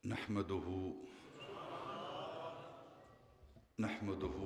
نحمده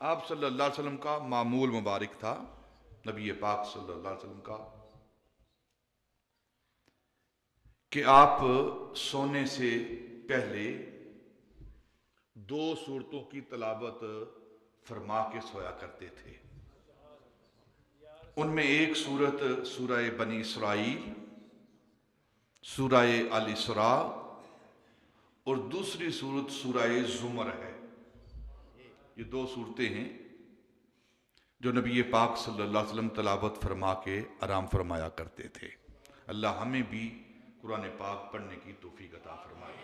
آپ صلی اللہ علیہ وسلم کا معمول مبارک تھا، نبی پاک صلی اللہ علیہ وسلم کا، کہ آپ سونے سے پہلے 2 سورتوں کی تلاوت فرما کے سویا کرتے تھے۔ ان میں ایک سورت سورہ بنی اسرائیل، سورہ الاسراء، اور دوسری سورت سورہ زمر ہے۔ یہ 2 صورتیں ہیں جو نبی پاک صلی اللہ علیہ وسلم تلاوت فرما کے آرام فرمایا کرتے تھے۔ اللہ ہمیں بھی قرآن پاک پڑھنے کی توفیق عطا فرمائے۔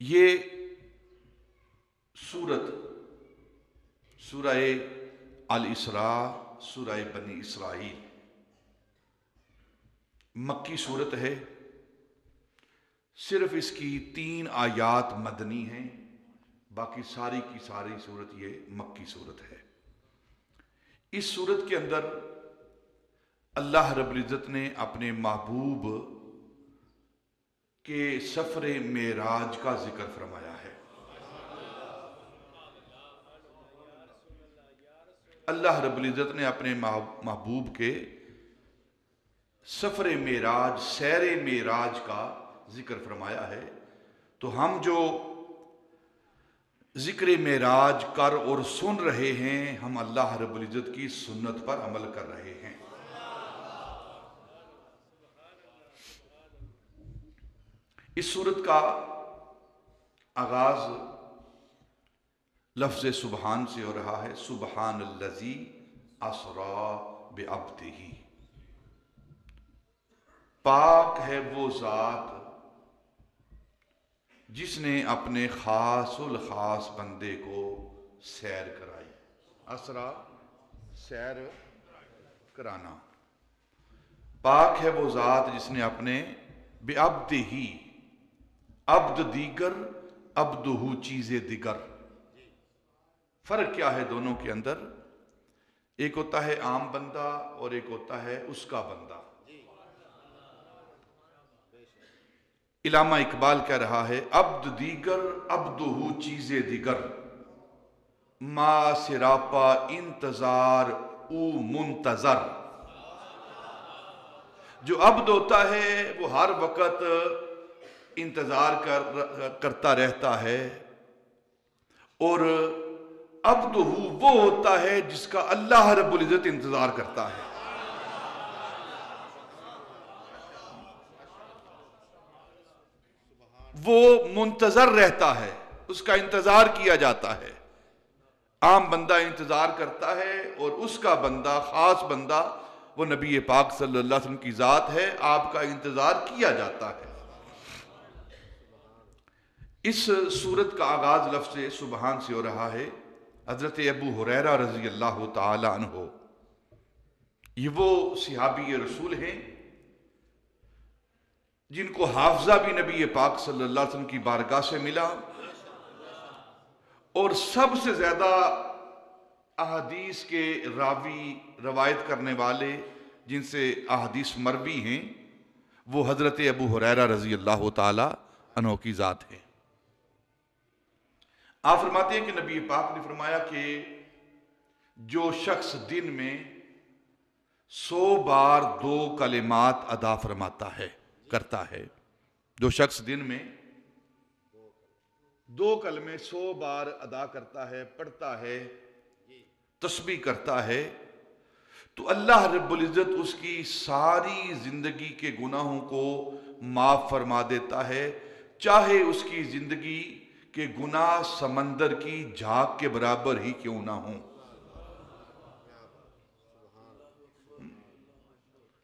یہ سورت سورہ الاسراء، سورہ بنی اسرائیل مکی صورت ہے، صرف اس کی 3 آیات مدنی ہیں، باقی ساری کی ساری صورت یہ مکی صورت ہے۔ اس صورت کے اندر اللہ رب العزت نے اپنے محبوب کے سفر معراج کا ذکر فرمایا ہے۔ اللہ رب العزت نے اپنے محبوب کے سفر معراج، سیر معراج کا ذکر فرمایا ہے۔ تو ہم جو ذکر معراج کر اور سن رہے ہیں، ہم اللہ رب العزت کی سنت پر عمل کر رہے ہیں۔ اس صورت کا آغاز لفظ سبحان سے ہو رہا ہے۔ سبحان الذی اسری بعبدہ، پاک ہے وہ ذات جس نے اپنے خاص الخاص بندے کو سیر کرائی۔ اسرا سیر کرانا۔ پاک ہے وہ ذات جس نے اپنے بعبدہ، عبد دیگر، عبدہ چیز دیگر۔ فرق کیا ہے دونوں کے اندر؟ ایک ہوتا ہے عام بندہ اور ایک ہوتا ہے اس کا بندہ۔ علامہ اقبال کہہ رہا ہے، عبد دیگر عبدہ چیز دیگر، ما سراپا انتظار او منتظر۔ جو عبد ہوتا ہے وہ ہر وقت انتظار کرتا رہتا ہے، اور عبد وہ ہوتا ہے جس کا اللہ رب العزت انتظار کرتا ہے۔ وہ منتظر رہتا ہے، اس کا انتظار کیا جاتا ہے۔ عام بندہ انتظار کرتا ہے، اور اس کا بندہ، خاص بندہ، وہ نبی پاک صلی اللہ علیہ وسلم کی ذات ہے، آپ کا انتظار کیا جاتا ہے۔ اس سورت کا آغاز لفظ سبحان سے ہو رہا ہے۔ حضرت ابو ہریرہ رضی اللہ تعالی عنہ، یہ وہ صحابی رسول ہیں جن کو حافظہ بھی نبی پاک صلی اللہ علیہ وسلم کی بارگاہ سے ملا، اور سب سے زیادہ احادیث کے راوی، روایت کرنے والے جن سے احادیث مروی ہیں، وہ حضرت ابو ہریرہ رضی اللہ تعالی عنہ کی ذات ہے۔ آپ فرماتے ہیں کہ نبی پاک نے فرمایا کہ جو شخص دن میں 100 بار 2 کلمات ادا فرماتا ہے، کرتا ہے، جو شخص دن میں 2 کلمے 100 بار ادا کرتا ہے، پڑھتا ہے، تسبیح کرتا ہے، تو اللہ رب العزت اس کی ساری زندگی کے گناہوں کو معاف فرما دیتا ہے، چاہے اس کی زندگی کے گناہ سمندر کی جھاگ کے برابر ہی کیوں نہ ہوں۔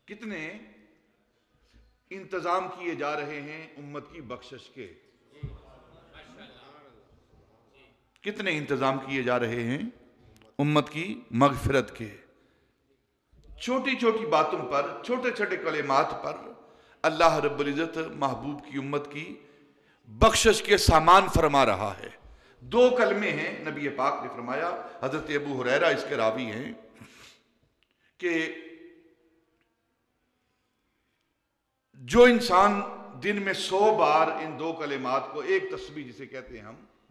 کتنے انتظام کیے جا رہے ہیں امت کی بخشش کے، کتنے انتظام کیے جا رہے ہیں امت کی مغفرت کے۔ چھوٹی چھوٹی باتوں پر، چھوٹے چھوٹے کلمات پر اللہ رب العزت محبوب کی امت کی بخشش کے سامان فرما رہا ہے۔ 2 کلمے ہیں، نبی پاک نے فرمایا، حضرت ابو ہریرہ اس کے راوی ہیں، کہ جو انسان دن میں 100 بار ان 2 کلمات کو، ایک تسبیح جسے کہتے ہیں ہم،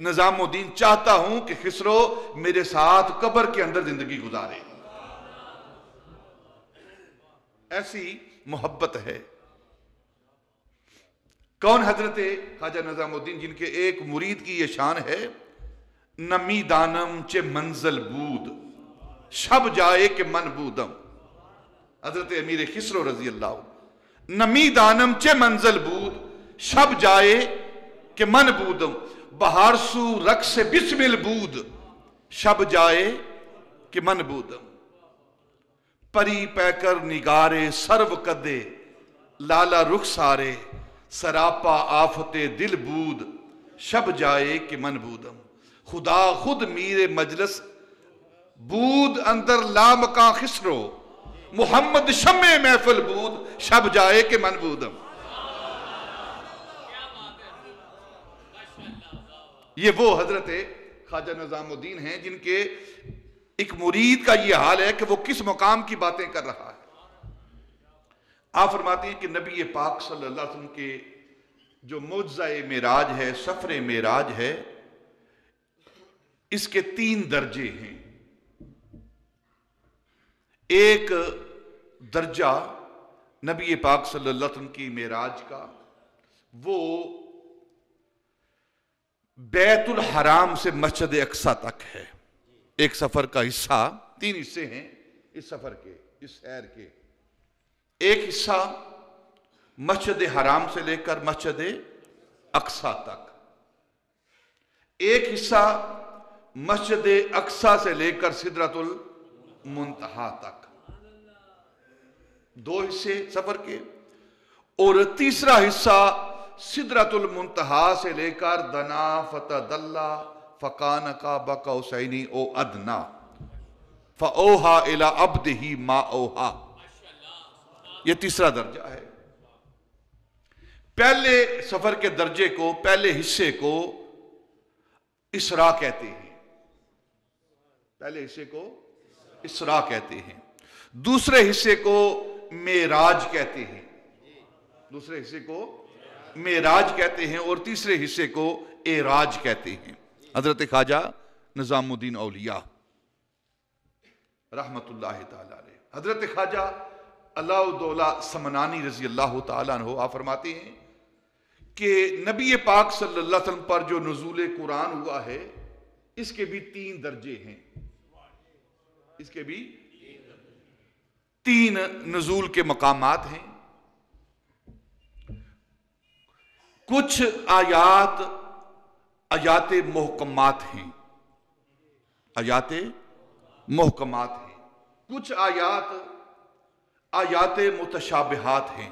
نظام الدین چاہتا ہوں کہ خسرو میرے ساتھ قبر کے اندر زندگی گزارے. ایسی محبت ہے. کون حضرت خواجہ نظام الدین جن کے ایک مرید کی یہ شان ہے، نمی دانم چے منزل بود شب جائے کہ من بودم. حضرت امیر خسرو رضی اللہ، نمی دانم چے منزل بود شب جائے کہ من بودم، بہار سو رقص بسمل بود شب جائے کہ من بودم. پری پیکر نگارے سرو کدے لالا رخ سارے سراپا آفت دل بود شب جائے کہ من بودم. خدا خود میر مجلس بود اندر لامکاں خسرو محمد شمع محفل بود شب جائے کہ من بودم. یہ وہ حضرت خواجہ نظام الدین ہیں جن کے ایک مرید کا یہ حال ہے کہ وہ کس مقام کی باتیں کر رہا ہے. آپ فرماتے ہیں کہ نبی پاک صلی اللہ علیہ وسلم کے جو معجزہ معراج ہے، سفر معراج ہے، اس کے 3 درجے ہیں. ایک درجہ نبی پاک صلی اللہ علیہ وسلم کی معراج کا، وہ بیت الحرام سے مسجد اقصی تک ہے. ایک سفر کا حصہ، 3 حصے ہیں اس سفر کے، اس سیر کے. ایک حصہ مسجد حرام سے لے کر مسجد اقصی تک، ایک حصہ مسجد اقصی سے لے کر سدرۃ المنتہا تک. 2 حصے سفر کے. اور تیسرا حصہ سدرۃ المنتہا سے لے کر دنا فتدلا فکان قاب قوسین او ادنا فاوحا الی عبدہ ما اوحا. یہ تیسرا درجہ ہے. پہلے سفر کے درجے کو، پہلے حصے کو اسراء کہتے ہیں. پہلے حصے کو اسراء کہتے ہیں. دوسرے حصے کو معراج کہتے ہیں. دوسرے حصے کو معراج کہتے ہیں اور تیسرے حصے کو اعراج کہتے ہیں. حضرت خواجہ نظام الدین اولیاء رحمت اللہ تعالی علیہ، حضرت خواجہ اللہ الدولہ سمنانی رضی اللہ تعالیٰ عنہ، آپ فرماتے ہیں کہ نبی پاک صلی اللہ علیہ وسلم پر جو نزول قرآن ہوا ہے، اس کے بھی 3 درجے ہیں. اس کے بھی 3 نزول کے مقامات ہیں. کچھ آیات محکمات ہیں، آیات محکمات ہیں. کچھ آیات متشابہات ہیں،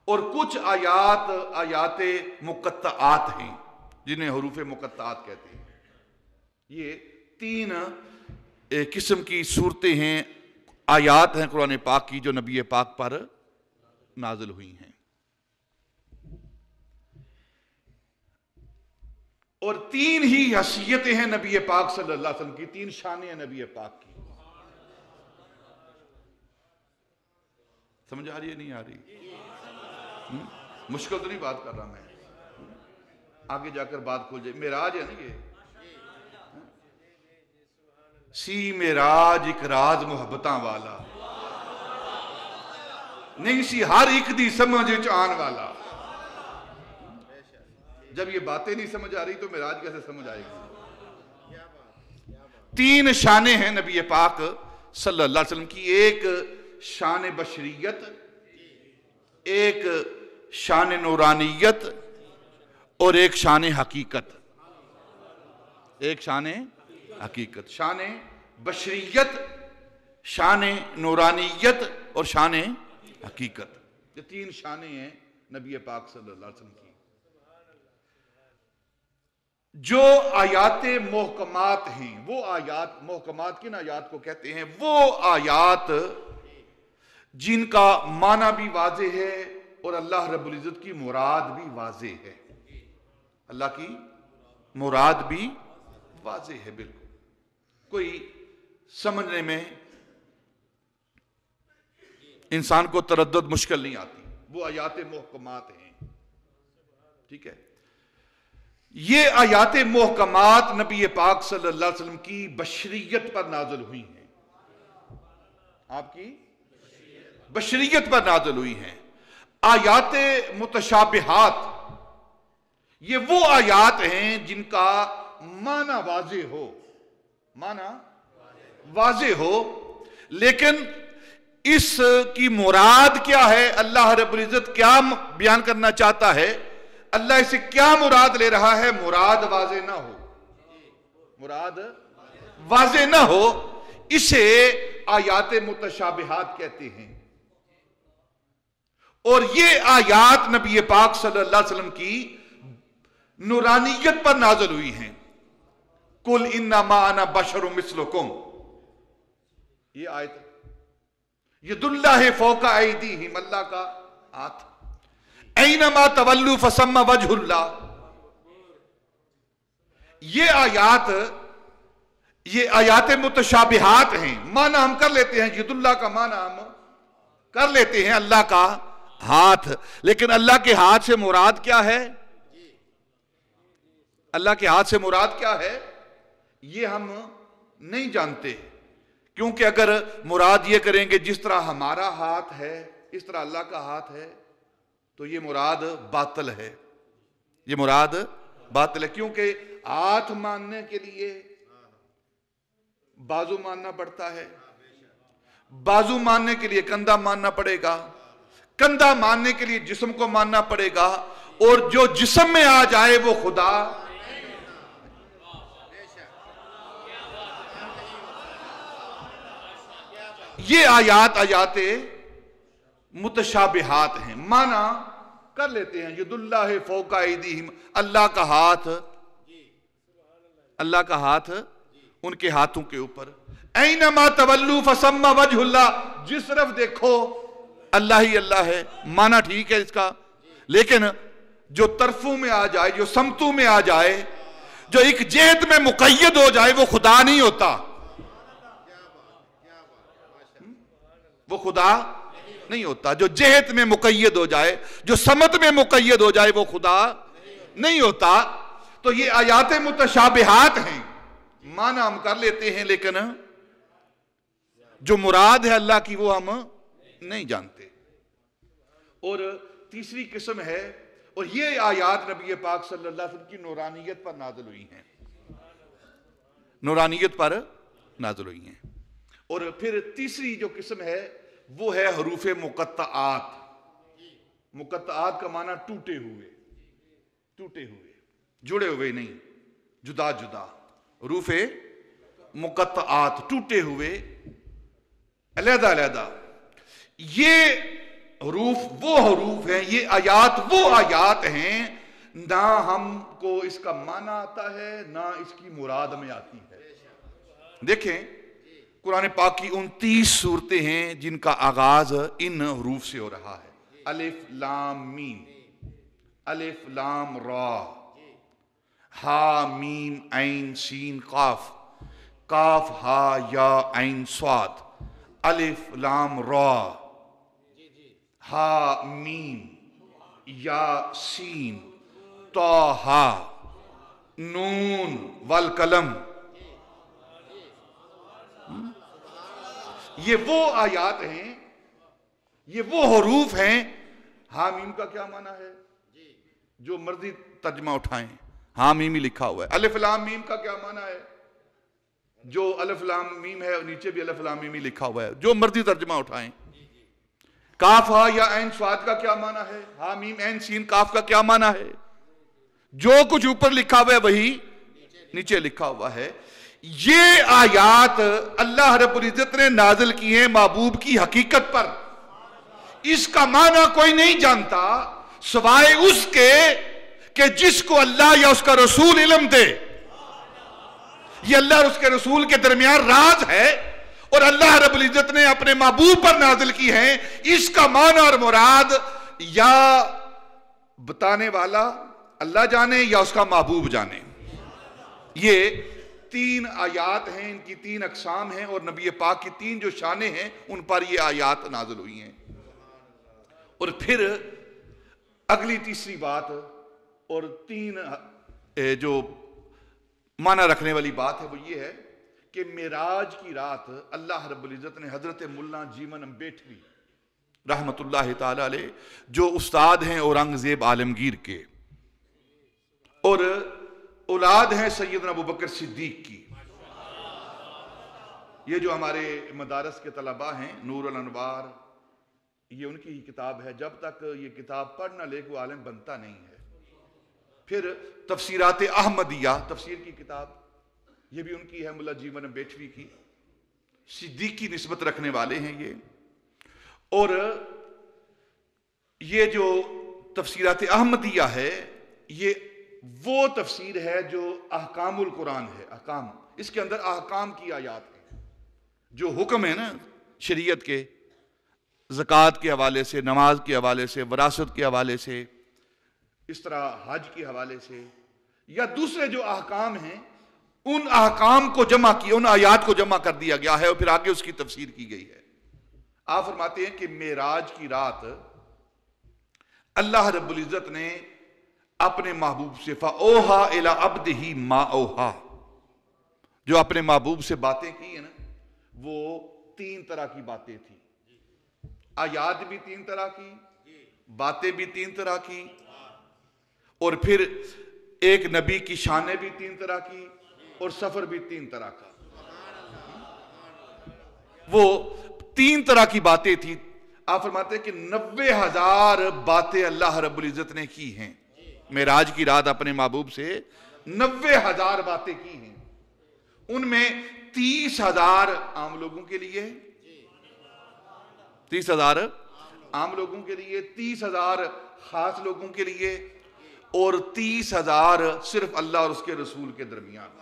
اور کچھ آیات مقطعات ہیں جنہیں حروف مقطعات کہتے ہیں. یہ 3 قسم کی صورتیں ہیں، آیات ہیں قرآن پاک کی جو نبی پاک پر نازل ہوئی ہیں. اور 3 ہی حیثیتیں ہیں نبی پاک صلی اللہ علیہ وسلم کی، 3 شانیں ہیں نبی پاک کی. سمجھ آ رہی ہے نہیں آ رہی؟ مشکل تو نہیں بات کر رہا میں، آگے جا کر بات کھل جائے. معراج ہے نا یہ، سی معراج ایک راز محبتاں والا نہیں سی ہر ایک دی سمجھ آن والا. جب یہ باتیں نہیں سمجھ آ رہی تو معراج کیسے سمجھ آئے گی؟ 3 شانیں ہیں نبی پاک صلی اللہ علیہ وسلم کی. ایک شان بشریت، ایک شان نورانیت، اور ایک شان حقیقت. ایک شان حقیقت، شان بشریت، شان نورانیت اور شان حقیقت. یہ 3 شانیں ہیں نبی پاک صلی اللہ علیہ وسلم کی. جو آیات محکمات ہیں، وہ آیات محکمات کن آیات کو کہتے ہیں؟ وہ آیات جن کا معنی بھی واضح ہے اور اللہ رب العزت کی مراد بھی واضح ہے. اللہ کی مراد بھی واضح ہے، بالکل کوئی سمجھنے میں انسان کو تردد مشکل نہیں آتی. وہ آیات محکمات ہیں. ٹھیک ہے. یہ آیات محکمات نبی پاک صلی اللہ علیہ وسلم کی بشریت پر نازل ہوئی ہیں، آپ کی بشریت پر نازل ہوئی ہیں۔ آیات متشابہات یہ وہ آیات ہیں جن کا معنی واضح ہو، لیکن اس کی مراد کیا ہے، اللہ رب العزت کیا بیان کرنا چاہتا ہے، اللہ اسے کیا مراد لے رہا ہے، مراد واضح نہ ہو اسے آیات متشابہات کہتے ہیں۔ اور یہ آیات نبی پاک صلی اللہ علیہ وسلم کی نورانیت پر نازل ہوئی ہیں۔ قُلْ إِنَّمَا أَنَا بَشَرٌ مِثْلُكُمْ، یہ آیت یَدُ اللَّهِ فَوْقَ أَيْدِيهِمْ، اللہ کا ہاتھ، أَيْنَمَا تَوَلُّوا فَثَمَّ وَجْهُ اللَّهِ، یہ آیات متشابہات ہیں، معنی ہم کر لیتے ہیں، ید اللہ کا معنی ہم کر لیتے ہیں اللہ کا ہاتھ، لیکن اللہ کے ہاتھ سے مراد کیا ہے، اللہ کے ہاتھ سے مراد کیا ہے یہ ہم نہیں جانتے، کیونکہ اگر مراد یہ کریں گے جس طرح ہمارا ہاتھ ہے اس طرح اللہ کا ہاتھ ہے تو یہ مراد باطل ہے، کیونکہ ہاتھ ماننے کے لیے بازو ماننا پڑتا ہے، بازو ماننے کے لیے کندھا ماننا پڑے گا، کندھا ماننے کے لیے جسم کو ماننا پڑے گا، اور جو جسم میں آ جائے وہ خدا یہ آیات متشابہات ہیں، معنی کر لیتے ہیں، ید اللہ فوق ایدیہم، اللہ کا ہاتھ ان کے ہاتھوں کے اوپر، اینما تولوا فثم وجہ اللہ، جس طرف دیکھو اللہ ہی اللہ ہے، معنی ٹھیک ہے اس کا، لیکن جو طرفوں میں آ جائے، جو سمتوں میں آ جائے، جو ایک جہت میں مقید ہو جائے وہ خدا نہیں ہوتا، جو جہت میں مقید ہو جائے، جو سمت میں مقید ہو جائے وہ خدا نہیں ہوتا۔ تو یہ آیات متشابہات ہیں، معنی ہم کر لیتے ہیں لیکن جو مراد ہے اللہ کی وہ ہم نہیں جانتے۔ اور تیسری قسم ہے، اور یہ آیات نبی پاک صلی اللہ علیہ وسلم کی نورانیت پر نازل ہوئی ہیں، اور پھر تیسری جو قسم ہے وہ ہے حروف مقطعات۔ مقطعات کا معنی ٹوٹے ہوئے، جڑے ہوئے نہیں، جدا حروف مقطعات ٹوٹے ہوئے، علیحدہ۔ یہ وہ حروف ہیں، یہ آیات وہ آیات ہیں نہ ہم کو اس کا معنی آتا ہے نہ اس کی مراد میں آتی ہے۔ دیکھیں قرآن پاک کی 29 صورتیں ہیں جن کا آغاز ان حروف سے ہو رہا ہے، الف لام میم، الف لام را، ہا میم عین سین قاف، کاف ہا یا عین صاد، الف لام را، ہا میم یا سین طٰہٰ نون والقلم۔ یہ وہ آیات ہیں، یہ وہ حروف ہیں۔ حامیم کا کیا معنی ہے؟ جو مرضی ترجمہ اٹھائیں، حامیم ہی لکھا ہوا ہے۔ الف لام میم کا کیا معنی ہے؟ جو الف لام میم ہے نیچے بھی الف لام میم ہی لکھا ہوا ہے، جو مرضی ترجمہ اٹھائیں۔ کاف ہا یا عین صاد کا کیا معنی ہے؟ حامیم عین سین کاف کا کیا معنی ہے؟ جو کچھ اوپر لکھا ہوا ہے وہی نیچے لکھا ہوا ہے۔ یہ آیات اللہ رب العزت نے نازل کی ہیں محبوب کی حقیقت پر، اس کا معنی کوئی نہیں جانتا سوائے اس کے کہ جس کو اللہ یا اس کا رسول علم دے۔ یہ اللہ اور اس کے رسول کے درمیان راز ہے، اور اللہ رب العزت نے اپنے محبوب پر نازل کی ہیں، اس کا معنی اور مراد یا بتانے والا اللہ جانے یا اس کا محبوب جانے۔ یہ 3 آیات ہیں، ان کی 3 اقسام ہیں، اور نبی پاک کی 3 جو شانیں ہیں ان پر یہ آیات نازل ہوئی ہیں۔ اور پھر اگلی تیسری بات، اور جو معنی رکھنے والی بات ہے وہ یہ ہے کہ معراج کی رات اللہ رب العزت نے حضرت ملا جیون امبیٹوی رحمت اللہ تعالی علیہ جو استاد ہیں اورنگزیب عالمگیر کے اور اولاد ہیں سیدنا ابوبکر صدیق کی، یہ جو ہمارے مدارس کے طلباء ہیں نور الانوار، یہ ان کی ہی کتاب ہے، جب تک یہ کتاب پڑھ نہ لے کوئی عالم بنتا نہیں ہے۔ پھر تفسیرات احمدیہ تفسیر کی کتاب، یہ بھی ان کی ہے، ملا جیون امبیٹوی کی، صدیق کی نسبت رکھنے والے ہیں یہ۔ اور یہ جو تفسیرات احمدیہ ہے یہ وہ تفسیر ہے جو احکام القرآن ہے، احکام، اس کے اندر احکام کی آیات ہیں، جو حکم ہے نا شریعت کے، زکوٰۃ کے حوالے سے، نماز کے حوالے سے، وراثت کے حوالے سے، اس طرح حج کے حوالے سے، یا دوسرے جو احکام ہیں ان احکام کو جمع کیا، ان آیات کو جمع کر دیا گیا ہے اور پھر آگے اس کی تفسیر کی گئی ہے۔ آپ فرماتے ہیں کہ معراج کی رات اللہ رب العزت نے اپنے محبوب سے فَأَوْحَىٰ إِلَىٰ عَبْدِهِ مَا أَوْحَىٰ، جو اپنے محبوب سے باتیں کی ہیں نا وہ 3 طرح کی باتیں تھیں، آیات بھی 3 طرح کی، باتیں بھی 3 طرح کی، اور پھر ایک نبی کی شانیں بھی 3 طرح کی، اور سفر بھی 3 طرح کا، وہ 3 طرح کی باتیں تھیں۔ آپ فرماتے ہیں کہ 90,000 باتیں اللہ رب العزت نے کی ہیں، معراج کی رات اپنے محبوب سے 90,000 باتیں کی ہیں، ان میں 30,000 عام لوگوں کے لیے، 30,000 عام لوگوں کے لیے، 30,000 خاص لوگوں کے لیے، اور 30,000 صرف اللہ اور اس کے رسول کے درمیان۔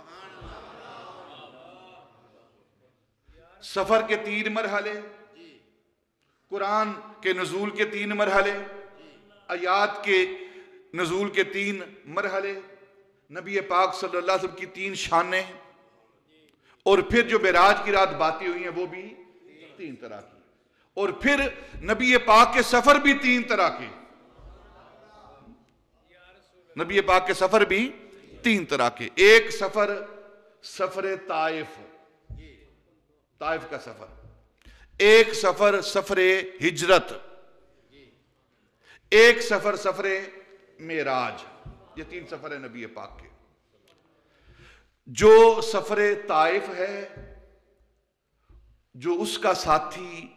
سفر کے 3 مرحلے، قرآن کے نزول کے 3 مرحلے، آیات کے نزول کے 3 مرحلے، نبی پاک صلی اللہ علیہ وسلم کی 3 شانیں، اور پھر جو معراج کی رات باتیں ہوئی ہیں وہ بھی 3 طرح کی، اور پھر نبی پاک کے سفر بھی 3 طرح کے، نبی پاک کے سفر بھی 3 طرح کے، ایک سفر سفر طائف، طائف کا سفر، ایک سفر سفر ہجرت، ایک سفر سفر معراج، یہ 3 سفر ہیں نبی پاک کے۔ جو سفر طائف ہے، جو اس کا ساتھی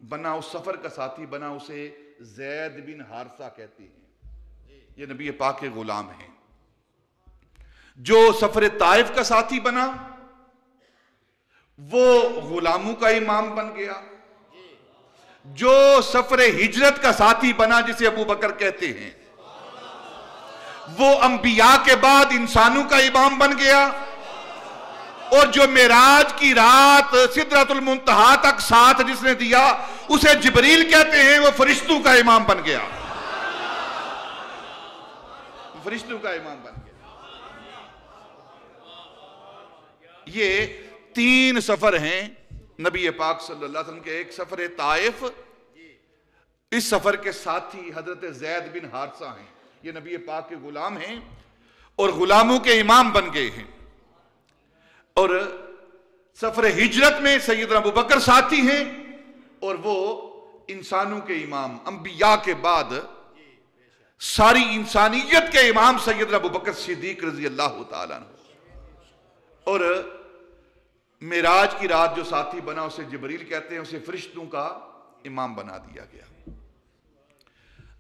بنا، اس سفر کا ساتھی بنا، اسے زید بن حارثہ کہتے ہیں، یہ نبی پاک کے غلام ہیں۔ جو سفر طائف کا ساتھی بنا وہ غلاموں کا امام بن گیا، جو سفر ہجرت کا ساتھی بنا جسے ابو بکر کہتے ہیں وہ انبیاء کے بعد انسانوں کا امام بن گیا، اور جو معراج کی رات سدرۃ المنتہا تک ساتھ جس نے دیا اسے جبریل کہتے ہیں، وہ فرشتوں کا امام بن گیا، فرشتوں کا امام بن گیا۔ یہ 3 سفر ہیں نبی پاک صلی اللہ علیہ وسلم کے، ایک سفر طائف، اس سفر کے ساتھی حضرت زید بن حارثہ ہیں، یہ نبی پاک کے غلام ہیں اور غلاموں کے امام بن گئے ہیں، اور سفر ہجرت میں سیدنا ابوبکر ساتھی ہیں اور وہ انسانوں کے امام، انبیاء کے بعد ساری انسانیت کے امام سیدنا ابوبکر صدیق رضی اللہ تعالیٰ عنہ، اور معراج کی رات جو ساتھی بنا اسے جبریل کہتے ہیں، اسے فرشتوں کا امام بنا دیا گیا۔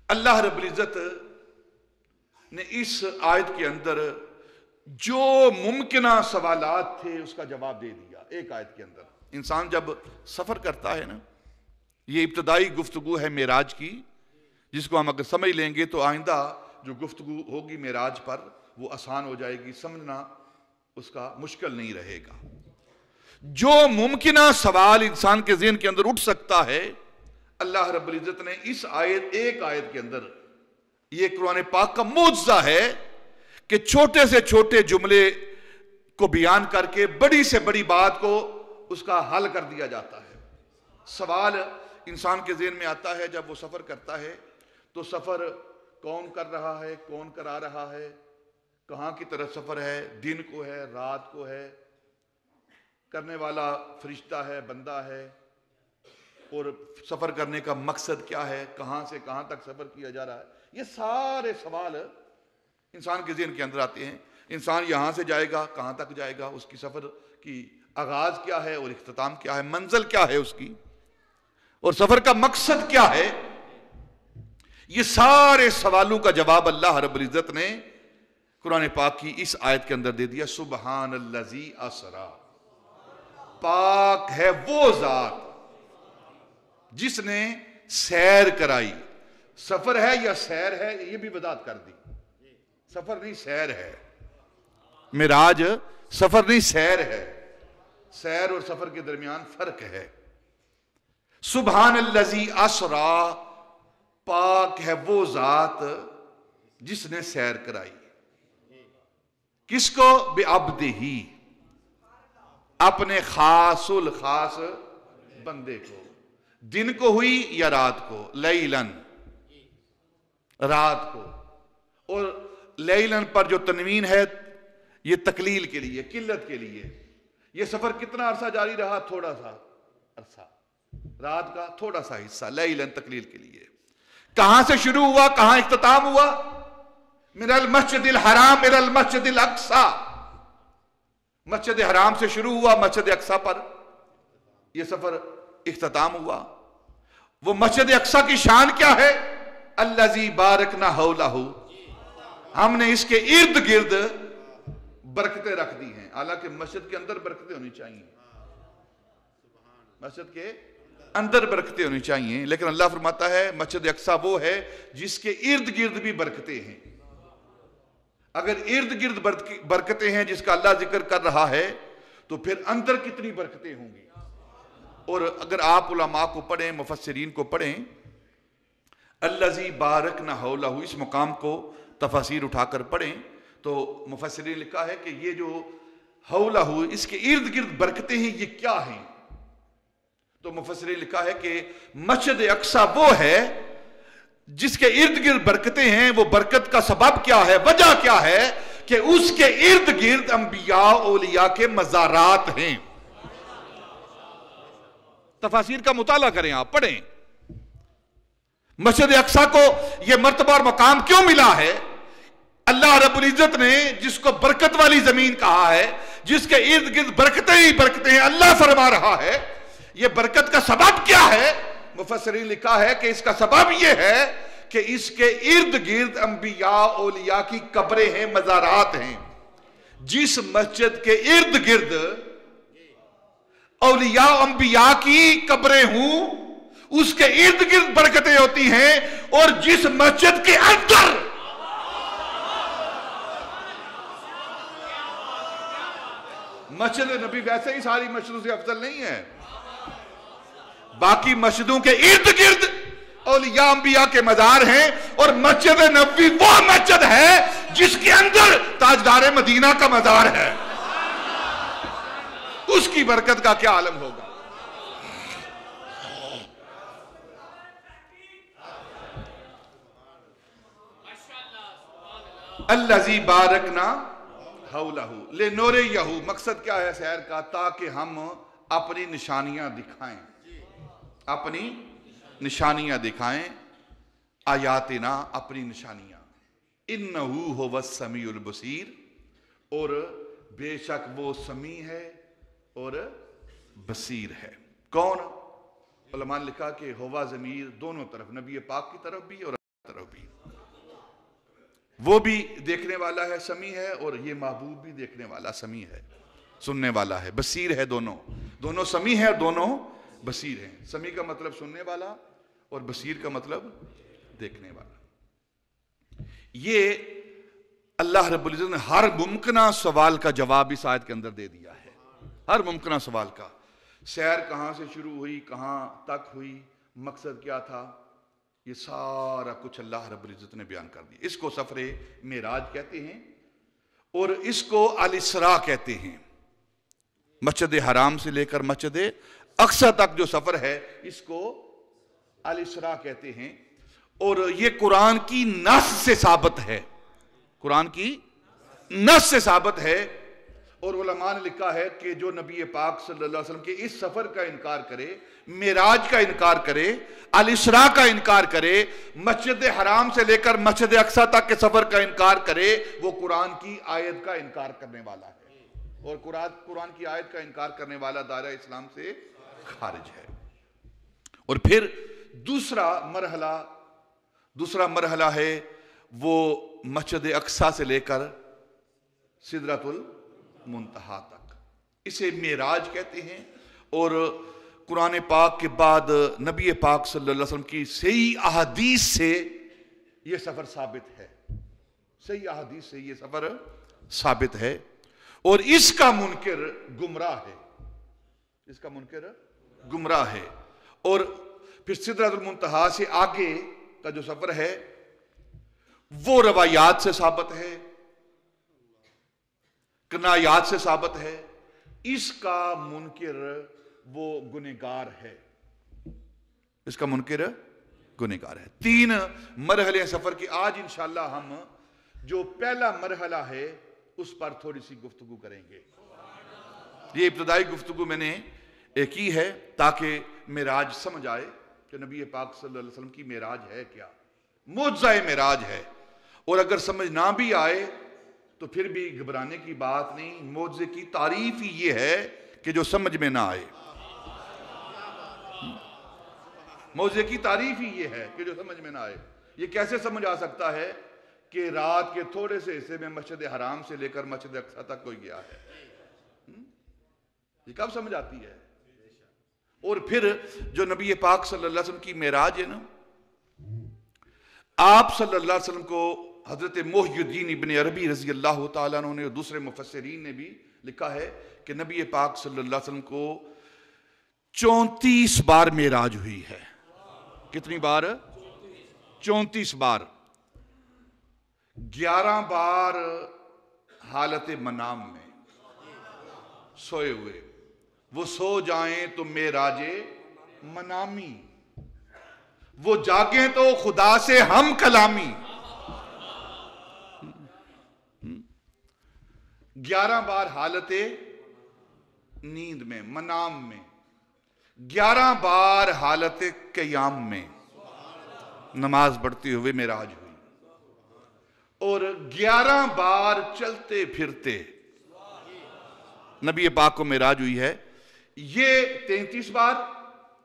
اللہ رب العزت نے اس آیت کے اندر جو ممکنہ سوالات تھے اس کا جواب دے دیا ایک آیت کے اندر۔ انسان جب سفر کرتا ہے نا، یہ ابتدائی گفتگو ہے معراج کی، جس کو ہم اگر سمجھ لیں گے تو آئندہ جو گفتگو ہوگی معراج پر وہ آسان ہو جائے گی، سمجھنا اس کا مشکل نہیں رہے گا۔ جو ممکنہ سوال انسان کے ذہن کے اندر اٹھ سکتا ہے، اللہ رب العزت نے اس ایک آیت کے اندر، یہ قرآن پاک کا معجزہ ہے کہ چھوٹے سے چھوٹے جملے کو بیان کر کے بڑی سے بڑی بات کو اس کا حل کر دیا جاتا ہے۔ سوال انسان کے ذہن میں آتا ہے جب وہ سفر کرتا ہے، تو سفر کون کر رہا ہے، کون کرا رہا ہے، کہاں کی طرف سفر ہے؟ دن کو ہے، رات کو ہے، کرنے والا فرشتہ ہے، بندہ ہے، اور سفر کرنے کا مقصد کیا ہے، کہاں سے کہاں تک سفر کیا جا رہا ہے، یہ سارے سوال انسان کے ذہن کے اندر آتے ہیں. انسان یہاں سے جائے گا، کہاں تک جائے گا، اس کی سفر کی آغاز کیا ہے اور اختتام کیا ہے، منزل کیا ہے اس کی، اور سفر کا مقصد کیا ہے. یہ سارے سوالوں کا جواب اللہ رب العزت نے قرآن پاک کی اس آیت کے اندر دے دیا. سبحان الذی اسرا، پاک ہے وہ ذات جس نے سیر کرائی. سفر ہے یا سیر ہے، یہ بھی وضاحت کر دی. سفر نہیں، سیر ہے. معراج سفر نہیں، سیر ہے. سیر اور سفر کے درمیان فرق ہے. سبحان الذی اسرا، پاک ہے وہ ذات جس نے سیر کرائی. کس کو؟ بعبدہ، اپنے خاص الخاص بندے کو. دن کو ہوئی یا رات کو؟ لیلن، رات کو. اور لیلن پر جو تنوین ہے یہ تقلیل کے لیے، قلت کے لیے. یہ سفر کتنا عرصہ جاری رہا؟ تھوڑا سا عرصہ، رات کا تھوڑا سا حصہ. لیلن تقلیل کے لیے. کہاں سے شروع ہوا، کہاں اختتام ہوا؟ من المسجد الحرام الى المسجد الاقصی. مسجد حرام سے شروع ہوا، مسجد اقصی پر یہ سفر اختتام ہوا. وہ مسجد اقصی کی شان کیا ہے؟ الذی بارکنا حولہ، ہم نے اس کے ارد گرد برکتیں رکھ دی ہیں. حالانکہ مسجد کے اندر برکتیں ہونی چاہیے، مسجد کے اندر برکتیں ہونی چاہیے، لیکن اللہ فرماتا ہے مسجد اقصی وہ ہے جس کے ارد گرد بھی برکتیں ہیں. اگر ارد گرد برکتیں ہیں جس کا اللہ ذکر کر رہا ہے تو پھر اندر کتنی برکتیں ہوں گی. اور اگر آپ علماء کو پڑھیں، مفسرین کو پڑھیں، الذی بارکنا حولہ، اس مقام کو تفاسیر اٹھا کر پڑھیں تو مفسرین لکھا ہے کہ یہ جو حولہ، اس کے ارد گرد برکتیں ہیں، یہ کیا ہیں؟ تو مفسرین لکھا ہے کہ مسجد اقصی وہ ہے جس کے ارد گرد برکتیں ہیں. وہ برکت کا سبب کیا ہے، وجہ کیا ہے؟ کہ اس کے ارد گرد انبیاء اولیاء کے مزارات ہیں. تفاسیر کا مطالعہ کریں، آپ پڑھیں. مسجد اقصی کو یہ مرتبہ اور مقام کیوں ملا ہے؟ اللہ رب العزت نے جس کو برکت والی زمین کہا ہے، جس کے ارد گرد برکتیں ہی برکتیں ہیں، اللہ فرما رہا ہے یہ برکت کا سبب کیا ہے؟ مفسرین لکھا ہے کہ اس کا سبب یہ ہے کہ اس کے ارد گرد انبیاء اولیاء کی قبریں ہیں، مزارات ہیں. جس مسجد کے ارد گرد اولیاء انبیاء کی قبریں ہوں اس کے ارد گرد برکتیں ہوتی ہیں. اور جس مسجد کے اندر مسجد نبی ویسے ہی ساری مسجدوں سے افضل نہیں ہے، باقی مسجدوں کے ارد گرد اولیاء انبیاء کے مزار ہیں، اور مسجد نبوی وہ مسجد ہے جس کے اندر تاجدار مدینہ کا مزار ہے. اس کی برکت کا کیا عالم ہوگا. الذی بارکنا حولہ لنریہ، مقصد کیا ہے سیر کا؟ تاکہ ہم اپنی نشانیاں دکھائیں، اپنی نشانیاں دکھائیں. آیاتنا، اپنی نشانیاں. انہ ھو السمیع البصیر، اور بے شک وہ سمیع ہے اور بصیر ہے. کون؟ علماء نے لکھا کہ ہوا ضمیر دونوں طرف، نبی پاک کی طرف بھی اور اللہ کی طرف بھی. وہ بھی دیکھنے والا ہے، سمیع ہے، اور یہ محبوب بھی دیکھنے والا سمیع ہے، سننے والا ہے، بصیر ہے. دونوں سمیع ہے اور دونوں بصیر ہیں. سمیع کا مطلب سننے والا اور بصیر کا مطلب دیکھنے والا. یہ اللہ رب العزت نے ہر ممکنہ سوال کا جواب اس آیت کے اندر دے دیا ہے. ہر ممکنہ سوال کا. سیر کہاں سے شروع ہوئی، کہاں تک ہوئی، مقصد کیا تھا، یہ سارا کچھ اللہ رب العزت نے بیان کر دیا. اس کو سفر معراج کہتے ہیں اور اس کو الاسراء کہتے ہیں. مسجد حرام سے لے کر مسجد اقصی تک جو سفر ہے اس کو الاسراء کہتے ہیں. اور یہ قرآن کی نص سے ثابت ہے. قرآن کی نص سے ثابت ہے، اور علماء نے لکھا ہے کہ جو نبی پاک صلی اللہ علیہ وسلم کے اس سفر کا انکار کرے، معراج کا انکار کرے، الاسراء کا انکار کرے، مسجد حرام سے لے کر مسجد اقصی تک کے سفر کا انکار کرے، وہ قرآن کی آیت کا انکار کرنے والا ہے، اور قرآن کی آیت کا انکار کرنے والا دائرہ اسلام سے خارج ہے۔ اور پھر دوسرا مرحلہ ہے وہ مسجد اقصی سے لے کر سدرۃ المنتہا تک، اسے معراج کہتے ہیں۔ اور قرآن پاک کے بعد نبی پاک صلی اللہ علیہ وسلم کی صحیح احادیث سے یہ سفر ثابت ہے، صحیح احادیث سے یہ سفر ثابت ہے، اور اس کا منکر گمراہ ہے، اس کا منکر گمراہ ہے۔ اور پھر سدرۃ المنتہا سے آگے کا جو سفر ہے وہ روایات سے ثابت ہے، کنایات سے ثابت ہے، اس کا منکر وہ گنہگار ہے، اس کا منکر گنہگار ہے۔ 3 مرحلے سفر کی آج انشاءاللہ ہم جو پہلا مرحلہ ہے اس پر تھوڑی سی گفتگو کریں گے۔ یہ ابتدائی گفتگو میں نے کی ہے تاکہ معراج سمجھ آئے کہ نبی پاک صلی اللہ علیہ وسلم کی معراج ہے کیا، معجزہ معراج ہے۔ اور اگر سمجھ نہ بھی آئے تو پھر بھی گھبرانے کی بات نہیں، معجزے کی تعریف ہی یہ ہے کہ جو سمجھ میں نہ آئے، معجزے کی تعریف ہی یہ ہے کہ جو سمجھ میں نہ آئے۔ یہ کیسے سمجھ آ سکتا ہے کہ رات کے تھوڑے سے حصے میں مسجد حرام سے لے کر مسجد اقصی تک کوئی گیا ہے، یہ کب سمجھ آتی ہے؟ اور پھر جو نبی پاک صلی اللہ علیہ وسلم کی معراج ہے نا، آپ صلی اللہ علیہ وسلم کو حضرت محی الدین ابن عربی رضی اللہ تعالیٰ عنہ نے اور دوسرے مفسرین نے بھی لکھا ہے کہ نبی پاک صلی اللہ علیہ وسلم کو 34 بار معراج ہوئی ہے۔ کتنی بار؟ 34 بار۔ 11 بار حالت منام میں سوئے ہوئے، وہ سو جائیں تو معراج منامی، وہ جاگیں تو خدا سے ہم کلامی۔ 11 بار حالت نیند میں، منام میں، 11 بار حالت قیام میں نماز پڑھتے ہوئے معراج ہوئی، اور 11 بار چلتے پھرتے نبی پاک کو معراج ہوئی ہے۔ یہ 33 بار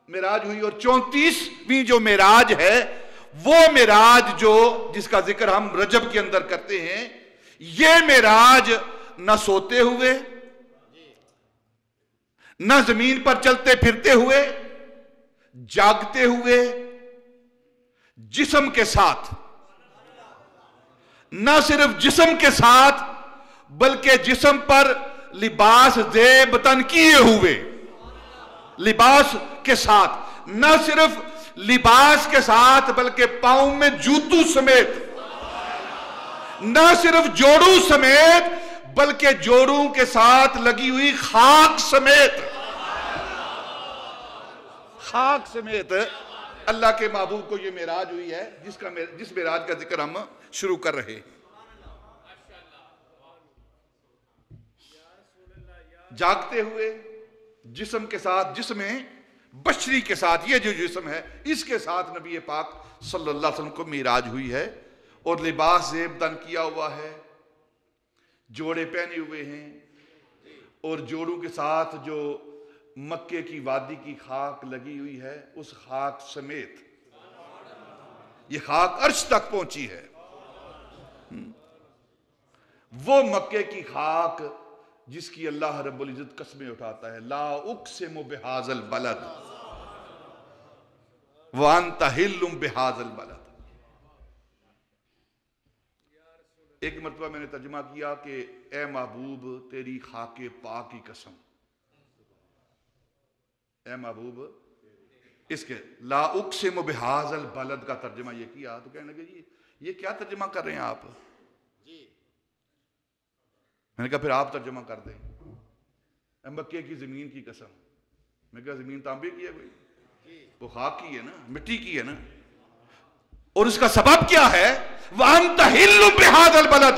معراج ہوئی، اور 34ویں جو معراج ہے وہ معراج جو جس کا ذکر ہم رجب کے اندر کرتے ہیں، یہ معراج نہ سوتے ہوئے، نہ زمین پر چلتے پھرتے ہوئے، جاگتے ہوئے، جسم کے ساتھ، نہ صرف جسم کے ساتھ بلکہ جسم پر لباس زیب تن کیے ہوئے، لباس کے ساتھ، نہ صرف لباس کے ساتھ بلکہ پاؤں میں جوتوں سمیت، نہ صرف جوڑوں سمیت بلکہ جوڑوں کے ساتھ لگی ہوئی خاک سمیت، خاک سمیت اللہ کے محبوب کو یہ معراج ہوئی ہے، جس معراج کا ذکر ہم شروع کر رہے ہیں۔ جاگتے ہوئے جسم کے ساتھ، جسم بشری کے ساتھ، یہ جو جسم ہے اس کے ساتھ نبی پاک صلی اللہ علیہ وسلم کو معراج ہوئی ہے، اور لباس زیب تن کیا ہوا ہے، جوڑے پہنے ہوئے ہیں، اور جوڑوں کے ساتھ جو مکے کی وادی کی خاک لگی ہوئی ہے اس خاک سمیت، یہ خاک عرش تک پہنچی ہے، وہ مکے کی خاک جس کی اللہ رب العزت قسمیں اٹھاتا ہے، لا اقسم بہذا البلد وانت حل بہذا البلد۔ ایک مرتبہ میں نے ترجمہ کیا کہ اے محبوب تیری خاک پاک کی قسم، اے محبوب، اس کے لا اقسم بہذا البلد کا ترجمہ یہ کیا تو کہنے لگے جی یہ کیا ترجمہ کر رہے ہیں آپ؟ میں نے کہا پھر آپ ترجمہ کر دیں، اے مکے کی زمین کی قسم۔ میں کہا زمین تانبے کی ہے کوئی؟ وہ خاک کی ہے نا، مٹی کی ہے نا، اور اس کا سبب کیا ہے؟ وَأَنْتَ حِلٌّ بِهَذَا الْبَلَدِ،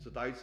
27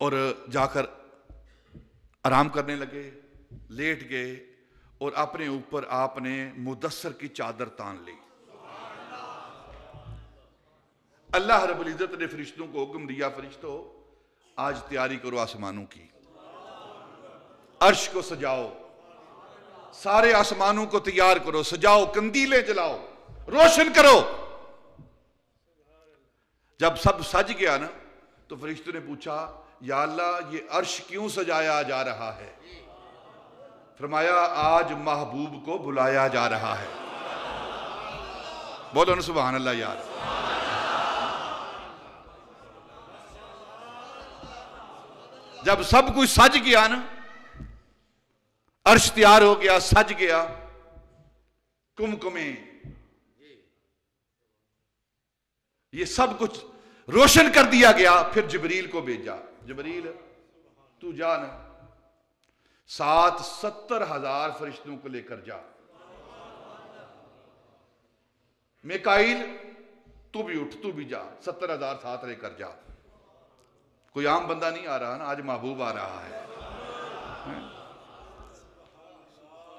اور جا کر آرام کرنے لگے، لیٹ گئے اور اپنے اوپر آپ نے مدثر کی چادر تان لی۔ اللہ رب العزت نے فرشتوں کو حکم دیا، فرشتوں آج تیاری کرو آسمانوں کی، عرش کو سجاؤ، سارے آسمانوں کو تیار کرو، سجاؤ، قندیلیں جلاؤ، روشن کرو۔ جب سب سج گیا نا تو فرشتوں نے پوچھا، یا اللہ یہ عرش کیوں سجایا جا رہا ہے؟ فرمایا آج محبوب کو بلایا جا رہا ہے۔ بولو نا سبحان اللہ یار۔ جب سب کچھ سج گیا نا، عرش تیار ہو گیا، سج گیا، کمکمیں، یہ سب کچھ روشن کر دیا گیا، پھر جبریل کو بھیجا، جبریل تو جا نا، 70,000 فرشتوں کو لے کر جا، میکائیل تو بھی اٹھ، تو بھی جا، 70,000 ساتھ لے کر جا۔ کوئی عام بندہ نہیں آ رہا نا، آج محبوب آ رہا ہے۔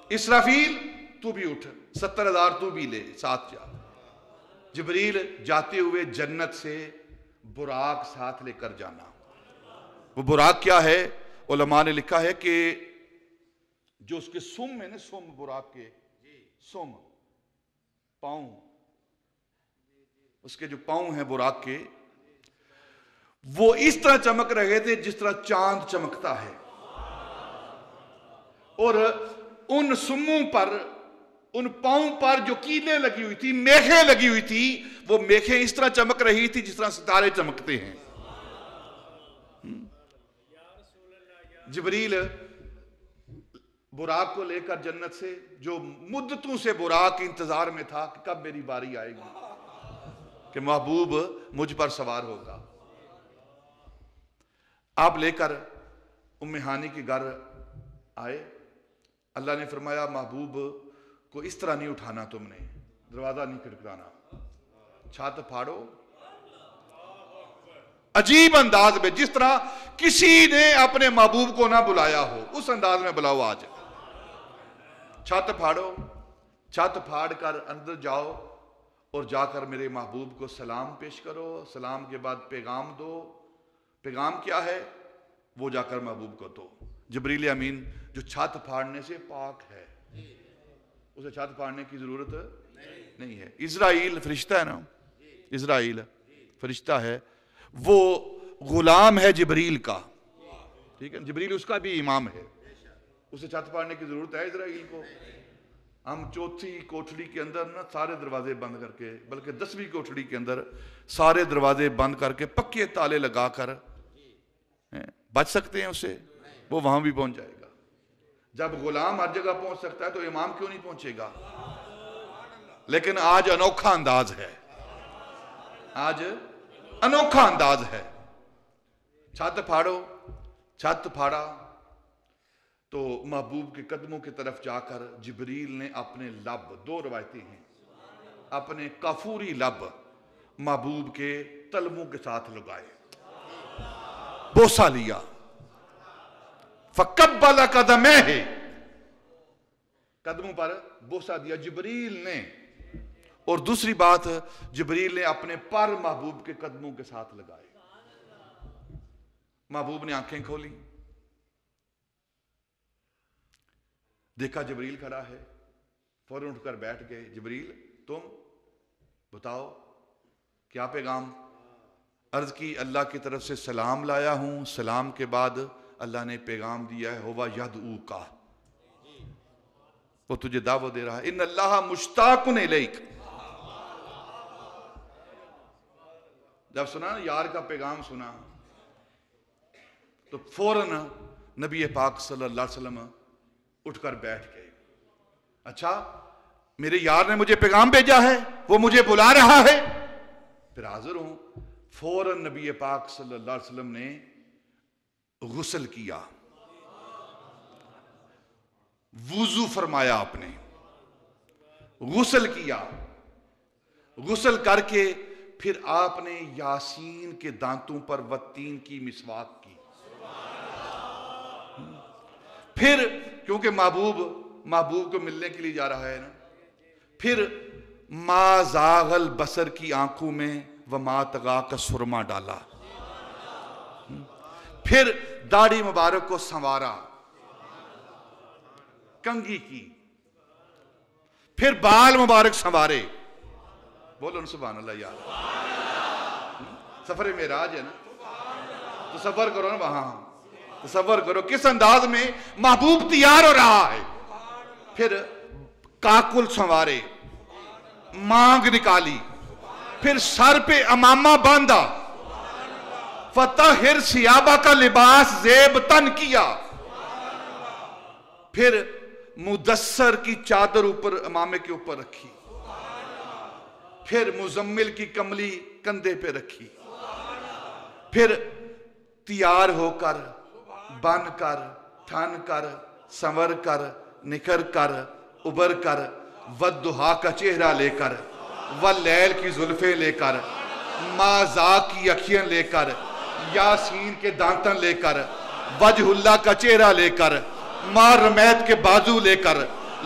اسرافیل تو بھی اٹھ، 70,000 تو بھی لے، ساتھ جا۔ جبریل جاتے ہوئے جنت سے براق ساتھ لے کر جانا۔ وہ براق کیا ہے؟ علماء نے لکھا ہے کہ جو اس کے سم ہے نا، سم براق کے سم، پاؤں، اس کے جو پاؤں ہیں براق کے، وہ اس طرح چمک رہے تھے جس طرح چاند چمکتا ہے، اور ان سموں پر، ان پاؤں پر جو کیلیں لگی ہوئی تھی، میخیں لگی ہوئی تھی، وہ میخیں اس طرح چمک رہی تھی جس طرح ستارے چمکتے ہیں۔ جبریل براق کو لے کر جنت سے، جو مدتوں سے براق انتظار میں تھا کہ کب میری باری آئے گی کہ محبوب مجھ پر سوار ہوگا، آپ لے کر ام ہانی کے گھر آئے۔ اللہ نے فرمایا محبوب کو اس طرح نہیں اٹھانا، تم نے دروازہ نہیں کھٹکھٹانا، چھت پھاڑو، عجیب انداز میں، جس طرح کسی نے اپنے محبوب کو نہ بلایا ہو، اس انداز میں بلاؤ آج۔ چھت پھاڑو، چھت پھاڑ کر اندر جاؤ اور جا کر میرے محبوب کو سلام پیش کرو، سلام کے بعد پیغام دو۔ پیغام کیا ہے؟ وہ جا کر محبوب کو دو۔ جبریل امین جو چھت پھاڑنے سے پاک ہے، اسے چھت پھاڑنے کی ضرورت نہیں ہے۔ اسرائیل فرشتہ ہے نا، اسرائیل فرشتہ ہے، وہ غلام ہے جبریل کا، ٹھیک ہے، جبریل اس کا بھی امام ہے، اسے چھت پھاڑنے کی ضرورت ہے اسرائیل کو؟ ہم چوتھی کوٹھڑی کے اندر نا سارے دروازے بند کر کے، بلکہ 10ویں کوٹھڑی کے اندر سارے دروازے بند کر کے پکے تالے لگا کر بچ سکتے ہیں اسے؟ وہ وہاں بھی پہنچ جائے گا۔ جب غلام ہر جگہ پہنچ سکتا ہے تو امام کیوں نہیں پہنچے گا؟ لیکن آج انوکھا انداز ہے، آج انوکھا انداز ہے۔ چھت پھاڑو، چھت پھاڑا تو محبوب کے قدموں کی طرف جا کر جبریل نے اپنے لب، 2 روایتیں ہیں، اپنے کافوری لب محبوب کے تلموں کے ساتھ لگائے، بوسہ لیا، فَقَبَّلَ قَدَمَيْهِ، قدموں پر بوسہ دیا جبریل نے۔ اور دوسری بات، جبریل نے اپنے پر محبوب کے قدموں کے ساتھ لگائے۔ محبوب نے آنکھیں کھولی، دیکھا جبریل کھڑا ہے، فوراً اٹھ کر بیٹھ گئے۔ جبریل تم بتاؤ کیا پیغام؟ عرض کی اللہ کی طرف سے سلام لایا ہوں، سلام کے بعد اللہ نے پیغام دیا ہے ہوا یدعوک، وہ تجھے دعوت دے رہا ہے، ان اللہ مشتاق الیک۔ جب سنا نا یار کا پیغام سنا تو فوراً نبی پاک صلی اللہ علیہ وسلم اٹھ کر بیٹھ گئے۔ اچھا میرے یار نے مجھے پیغام بھیجا ہے، وہ مجھے بلا رہا ہے، پھر حاضر ہوں۔ فوراً نبی پاک صلی اللہ علیہ وسلم نے غسل کیا، وضو فرمایا، آپ نے غسل کیا، غسل کر کے پھر آپ نے یاسین کے دانتوں پر والتین کی مسواک کی۔ پھر کیونکہ محبوب کو ملنے کے لیے جا رہا ہے نا، پھر ما زاغ البصر کی آنکھوں میں وما طغا کا سرما ڈالا، پھر داڑھی مبارک کو سنوارا، کنگھی کی، پھر بال مبارک سنوارے. بولو سبحان اللہ یار. سفر معراج ہے نا، تصور کرو نا وہاں، تصور کرو کس انداز میں محبوب تیار ہو رہا ہے. پھر کاکل سنوارے، مانگ نکالی، پھر سر پہ امامہ باندھا، فطہر ثیابہ کا لباس زیب تن کیا، پھر مدثر کی چادر اوپر امامے کے اوپر رکھی، پھر مزمل کی کملی کندھے پہ رکھی، پھر تیار ہو کر بن کر ٹھن کر سنور کر نکھر کر ابھر کر والضحیٰ کا چہرہ لے کر واللیل کی زلفیں لے کر مازا کی اکھیاں لے کر یاسین کے دانتن لے کر وجہ اللہ کا چہرہ لے کر مار رمیت کے بازو لے کر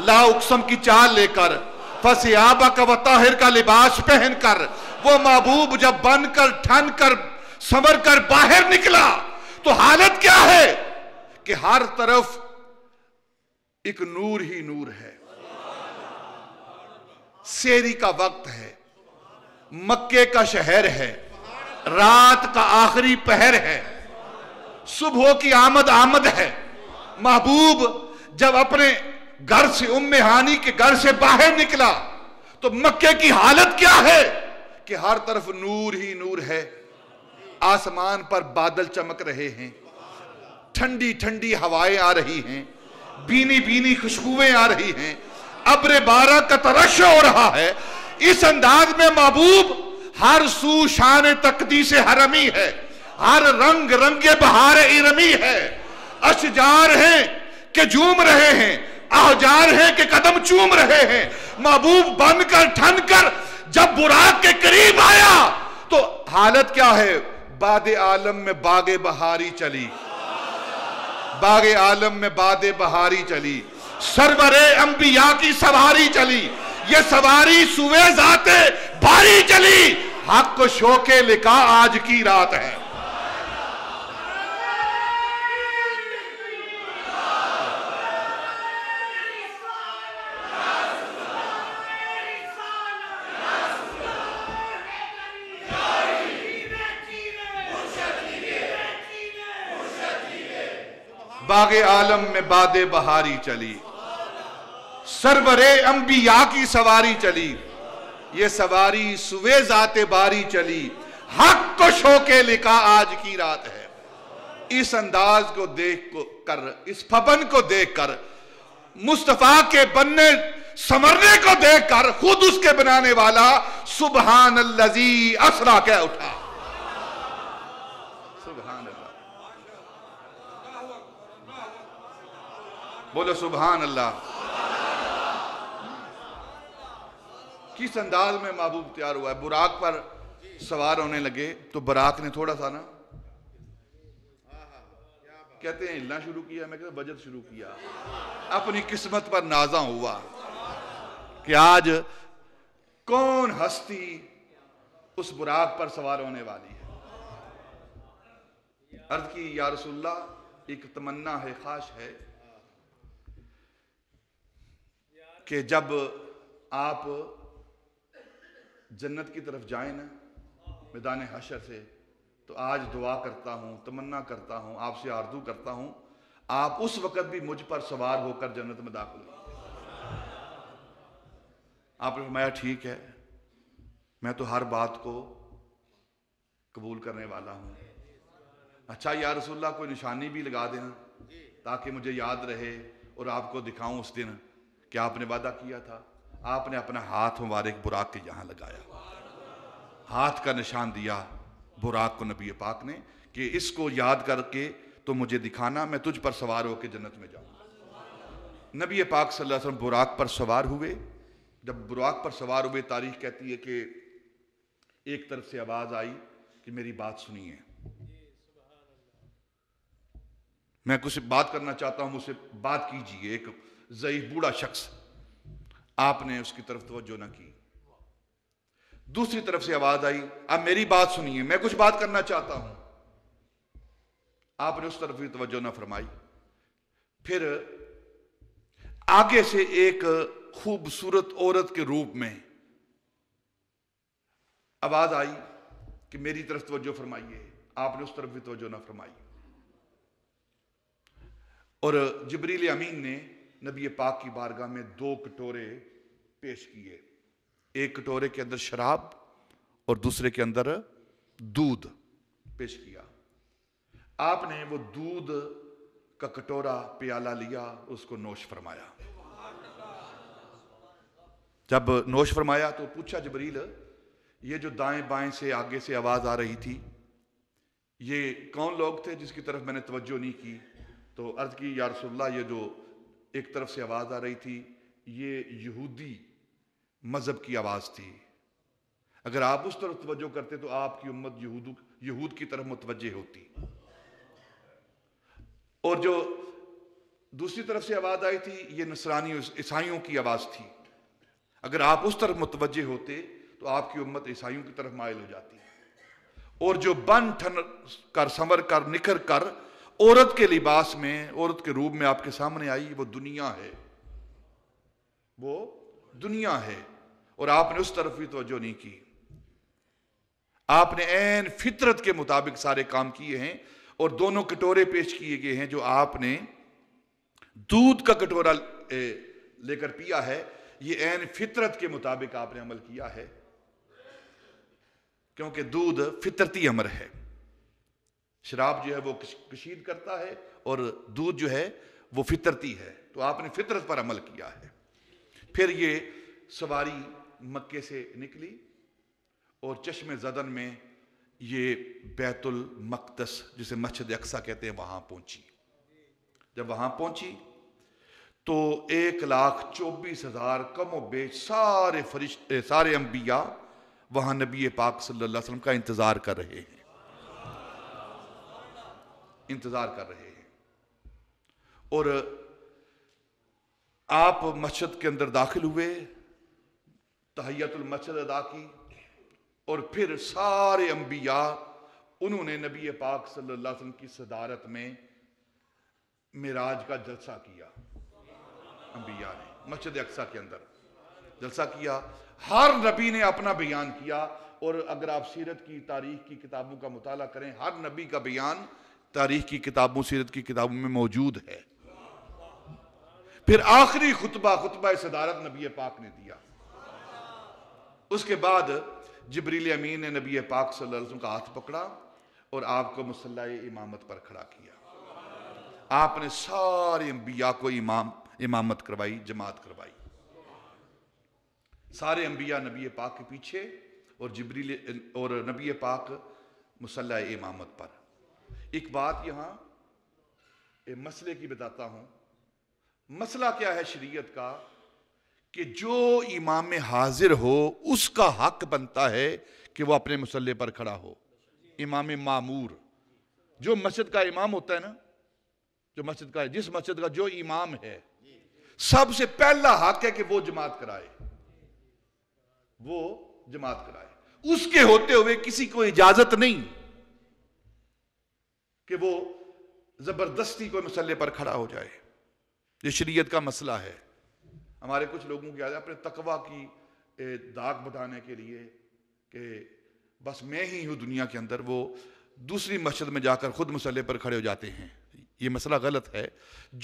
لا اقسم کی چال لے کر فسیابہ کا وطاہر کا لباس پہن کر وہ محبوب جب بن کر ٹھن کر سنور کر باہر نکلا تو حالت کیا ہے کہ ہر طرف ایک نور ہی نور ہے. سیری کا وقت ہے، مکے کا شہر ہے، رات کا آخری پہر ہے، صبح کی آمد ہے. محبوب جب اپنے گھر سے ام ہانی کے گھر سے باہر نکلا تو مکے کی حالت کیا ہے کہ ہر طرف نور ہی نور ہے. آسمان پر بادل چمک رہے ہیں، ٹھنڈی ٹھنڈی ہوائیں آ رہی ہیں، بینی بینی خوشبوئیں آ رہی ہیں، ابر بارہ کا ترشح ہو رہا ہے. اس انداز میں محبوب ہر سو شان تقدیس حرمی ہے، ہر رنگ رنگ بہار ارمی ہے. اشجار ہیں کہ جھوم رہے ہیں، احجار ہیں کہ قدم چوم رہے ہیں. محبوب بن کر ٹھن کر جب براق کے قریب آیا تو حالت کیا ہے؟ باد عالم میں باغ بہاری چلی، باغ عالم میں باد بہاری چلی، سرور انبیاء کی سواری چلی، یہ سواری سوئے ذات باری چلی. حق کو شوق لقا آج کی رات ہے. باغ عالم میں باد بہاری چلی، سرور انبیاء کی سواری چلی، یہ سواری سوے ذات باری چلی. حق کو شوق لقا آج کی رات ہے. اس انداز کو دیکھ کر، اس پھبن کو دیکھ کر، مصطفیٰ کے بننے سمرنے کو دیکھ کر خود اس کے بنانے والا سبحان الذی اسریٰ کہہ اٹھا. سبحان اللہ، بولو سبحان اللہ. کس انداز میں محبوب تیار ہوا ہے. براق پر سوار ہونے لگے تو براق نے تھوڑا سا نا کہتے ہیں ہلنا شروع کیا، میں کہتا ہوں بجت شروع کیا. اپنی قسمت پر نازاں ہوا کہ آج کون ہستی اس براق پر سوار ہونے والی ہے. عرض کی یا رسول اللہ ایک تمنا ہے، خواہش ہے کہ جب آپ جنت کی طرف جائیں نا میدان حشر سے تو آج دعا کرتا ہوں، تمنا کرتا ہوں، آپ سے آرزو کرتا ہوں آپ اس وقت بھی مجھ پر سوار ہو کر جنت میں داخل ہوں. آپ نے فرمایا ٹھیک ہے، میں تو ہر بات کو قبول کرنے والا ہوں. اچھا یا رسول اللہ کوئی نشانی بھی لگا دینا تاکہ مجھے یاد رہے اور آپ کو دکھاؤں اس دن کہ آپ نے وعدہ کیا تھا. آپ نے اپنا ہاتھ مبارک براق کے یہاں لگایا، ہاتھ کا نشان دیا براق کو نبی پاک نے کہ اس کو یاد کر کے تو مجھے دکھانا، میں تجھ پر سوار ہو کے جنت میں جاؤں گا. نبی پاک صلی اللہ علیہ وسلم براق پر سوار ہوئے. جب براق پر سوار ہوئے تاریخ کہتی ہے کہ ایک طرف سے آواز آئی کہ میری بات سنیے. میں کچھ بات کرنا چاہتا ہوں، مجھ سے بات کیجئے۔ ایک ضعیف بوڑھا شخص، آپ نے اس کی طرف توجہ نہ کی۔ دوسری طرف سے آواز آئی، اب میری بات سنیے، میں کچھ بات کرنا چاہتا ہوں۔ آپ نے اس طرف بھی توجہ نہ فرمائی۔ پھر آگے سے ایک خوبصورت عورت کے روپ میں آواز آئی کہ میری طرف توجہ فرمائیے۔ آپ نے اس طرف بھی توجہ نہ فرمائی، اور جبریل امین نے نبی پاک کی بارگاہ میں 2 کٹورے پیش کیے، ایک کٹورے کے اندر شراب اور دوسرے کے اندر دودھ پیش کیا۔ آپ نے وہ دودھ کا کٹورا پیالہ لیا، اس کو نوش فرمایا۔ جب نوش فرمایا تو پوچھا جبریل، یہ جو دائیں بائیں سے آگے سے آواز آ رہی تھی، یہ کون لوگ تھے جس کی طرف میں نے توجہ نہیں کی؟ تو عرض کی، یا رسول اللہ، یہ جو ایک طرف سے آواز آ رہی تھی یہ یہودی مذہب کی آواز تھی، اگر آپ اس طرف توجہ کرتے تو آپ کی امت یہود کی طرف متوجہ ہوتی۔ اور جو دوسری طرف سے آواز آئی تھی یہ نصرانی عیسائیوں کی آواز تھی، اگر آپ اس طرف متوجہ ہوتے تو آپ کی امت عیسائیوں کی طرف مائل ہو جاتی۔ اور جو بن ٹھن کر سنور کر نکھر کر عورت کے لباس میں، عورت کے روپ میں آپ کے سامنے آئی، وہ دنیا ہے، وہ دنیا ہے، اور آپ نے اس طرف بھی توجہ نہیں کی۔ آپ نے عین فطرت کے مطابق سارے کام کیے ہیں، اور دونوں کٹورے پیش کیے گئے ہیں۔ جو آپ نے دودھ کا کٹورا لے کر پیا ہے، یہ عین فطرت کے مطابق آپ نے عمل کیا ہے، کیونکہ دودھ فطرتی امر ہے۔ شراب جو ہے وہ کشید کرتا ہے، اور دودھ جو ہے وہ فطرتی ہے، تو آپ نے فطرت پر عمل کیا ہے۔ پھر یہ سواری مکے سے نکلی اور چشم زدن میں یہ بیت المقدس، جسے مسجد اقصی کہتے ہیں، وہاں پہنچی۔ جب وہاں پہنچی تو 1,24,000 کم و بیش سارے فرشتے، سارے انبیاء وہاں نبی پاک صلی اللہ علیہ وسلم کا انتظار کر رہے ہیں، انتظار کر رہے ہیں۔ اور آپ مسجد کے اندر داخل ہوئے، تحیت المسجد ادا کی، اور پھر سارے انبیاء انہوں نے نبی پاک صلی اللہ علیہ وسلم کی صدارت میں معراج کا جلسہ کیا۔ انبیاء نے مسجد اقصی کے اندر جلسہ کیا، ہر نبی نے اپنا بیان کیا، اور اگر آپ سیرت کی، تاریخ کی کتابوں کا مطالعہ کریں، ہر نبی کا بیان تاریخ کی کتابوں، سیرت کی کتابوں میں موجود ہے۔ پھر آخری خطبہ صدارت نبی پاک نے دیا۔ اس کے بعد جبریل امین نے نبی پاک صلی اللہ علیہ وسلم کا ہاتھ پکڑا اور آپ کو مصلی امامت پر کھڑا کیا۔ آپ نے سارے انبیاء کو امامت کروائی، جماعت کروائی۔ سارے انبیاء نبی پاک کے پیچھے، اور نبی پاک مصلی امامت پر۔ ایک بات یہاں مسئلے کی بتاتا ہوں۔ مسئلہ کیا ہے شریعت کا؟ کہ جو امام حاضر ہو اس کا حق بنتا ہے کہ وہ اپنے مصلی پر کھڑا ہو۔ امام معمور، جو مسجد کا امام ہوتا ہے نا، جو مسجد کا، جس مسجد کا جو امام ہے، سب سے پہلا حق ہے کہ وہ جماعت کرائے، وہ جماعت کرائے۔ اس کے ہوتے ہوئے کسی کو اجازت نہیں کہ وہ زبردستی کوئی مصلی پر کھڑا ہو جائے۔ یہ شریعت کا مسئلہ ہے۔ ہمارے کچھ لوگوں کی عادت اپنے تقویٰ کی داغ بٹھانے کے لیے کہ بس میں ہی ہوں دنیا کے اندر، وہ دوسری مسجد میں جا کر خود مصلی پر کھڑے ہو جاتے ہیں۔ یہ مسئلہ غلط ہے۔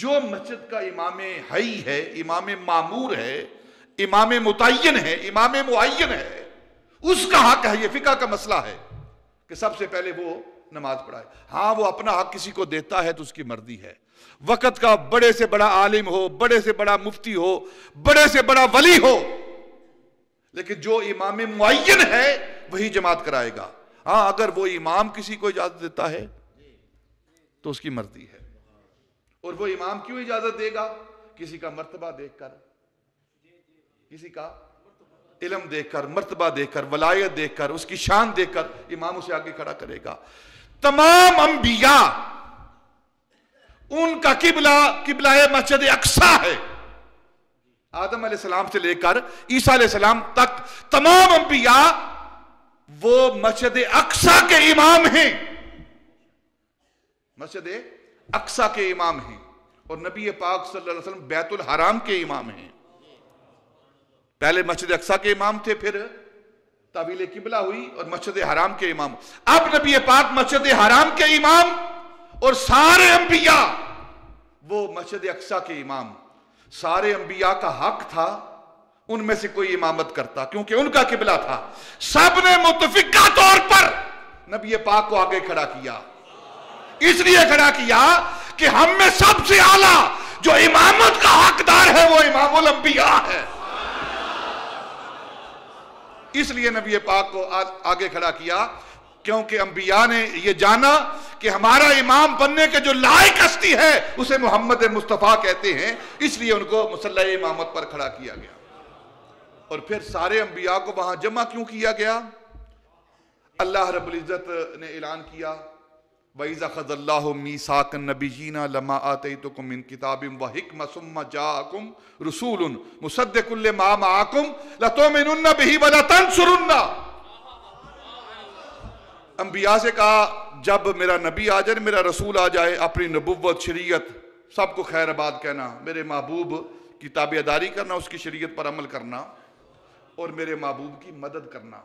جو مسجد کا امام حی ہے، امام معمور ہے، امام متعین ہے، امام معین ہے، اس کا حق ہے، یہ فقہ کا مسئلہ ہے کہ سب سے پہلے وہ نماز پڑھائے۔ ہاں وہ اپنا حق کسی کو دیتا ہے تو اس کی مرضی ہے۔ وقت کا بڑے سے بڑا عالم ہو، بڑے سے بڑا مفتی ہو، بڑے سے بڑا ولی ہو، لیکن جو امام معین ہے وہی جماعت کرائے گا۔ ہاں اگر وہ امام کسی کو اجازت دیتا ہے تو اس کی مرضی ہے۔ اور وہ امام کیوں اجازت دے گا؟ کسی کا مرتبہ دیکھ کر، کسی کا علم دیکھ کر، مرتبہ دیکھ کر، ولایت دیکھ کر، اس کی شان دیکھ کر امام اسے آگے کھڑا کرے گا۔ تمام انبیاء ان کا قبلہ مسجد اقصی ہے. آدم علیہ السلام سے لے کر عیسیٰ علیہ السلام تک تمام انبیاء وہ مسجد اقصی کے امام ہیں. مسجد اقصی کے امام ہیں. اور نبی پاک صلی اللہ علیہ وسلم بیت الحرام کے امام ہیں. پہلے مسجد اقصی کے امام تھے، پھر تحویل قبلہ ہوئی اور مسجد حرام کے امام. اب نبی پاک مسجد حرام کے امام اور سارے انبیاء وہ مسجد اقصی کے امام. سارے انبیاء کا حق تھا ان میں سے کوئی امامت کرتا، کیونکہ ان کا قبلہ تھا. سب نے متفقہ طور پر نبی پاک کو آگے کھڑا کیا. اس لیے کھڑا کیا کہ ہم میں سب سے اعلیٰ جو امامت کا حقدار ہے وہ امام الانبیاء ہے. اس لیے نبی پاک کو آگے کھڑا کیا، کیونکہ انبیاء نے یہ جانا کہ ہمارا امام بننے کے جو لائق ہستی ہے اسے محمد مصطفیٰ کہتے ہیں. اس لیے ان کو مصلی امامت پر کھڑا کیا گیا. اور پھر سارے انبیاء کو وہاں جمع کیوں کیا گیا؟ اللہ رب العزت نے اعلان کیا وَإِذَا خَذَ اللَّهُ مِيثَاقَ النَّبِيِّينَ لَمَا آتَيْتُكُم مِّن كِتَابٍ وَحِكْمَةٍ ثُمَّ جَاءَكُمْ رُسُولٌ مُصَدِّقٌ لِّمَا مَعَكُمْ لَتُؤْمِنُنَّ بِهِ وَلَتَنصُرُنَّ. انبیاء سے کہا جب میرا نبی آ جائے، میرا رسول آ جائے، اپنی نبوت شریعت سب کو خیر آباد کہنا، میرے محبوب کی تابعداری کرنا، اس کی شریعت پر عمل کرنا اور میرے محبوب کی مدد کرنا،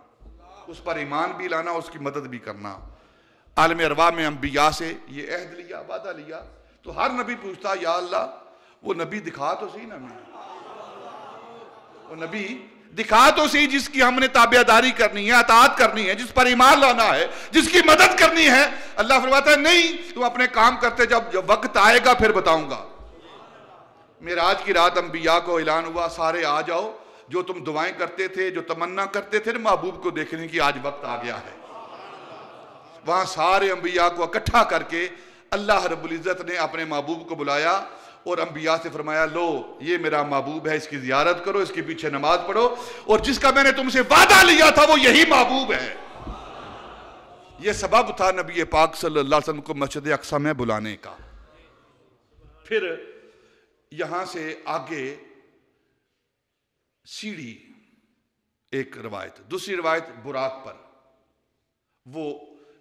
اس پر ایمان بھی لانا، اس کی مدد بھی کرنا. عالم ارواح میں انبیاء سے یہ عہد لیا، وعدہ لیا. تو ہر نبی پوچھتا یا اللہ وہ نبی دکھا تو سی نا، وہ نبی دکھا تو سی جس کی ہم نے تابعداری کرنی ہے، اطاعت کرنی ہے، جس پر ایمان لانا ہے، جس کی مدد کرنی ہے. اللہ فرماتا ہے نہیں، تم اپنے کام کرتے جب وقت آئے گا پھر بتاؤں گا. معراج کی رات انبیاء کو اعلان ہوا سارے آ جاؤ، جو تم دعائیں کرتے تھے، جو تمنا کرتے تھے محبوب کو دیکھنے کی، آج وقت آ گیا ہے. وہاں سارے انبیاء کو اکٹھا کر کے اللہ رب العزت نے اپنے محبوب کو بلایا اور انبیاء سے فرمایا لو یہ میرا محبوب ہے، اس کی زیارت کرو، اس کے پیچھے نماز پڑھو، اور جس کا میں نے تم سے وعدہ لیا تھا وہ یہی محبوب ہے. یہ سبب تھا نبی پاک صلی اللہ علیہ وسلم کو مسجد اقصی میں بلانے کا. پھر یہاں سے آگے سیڑھی ایک روایت، دوسری روایت براق پر، وہ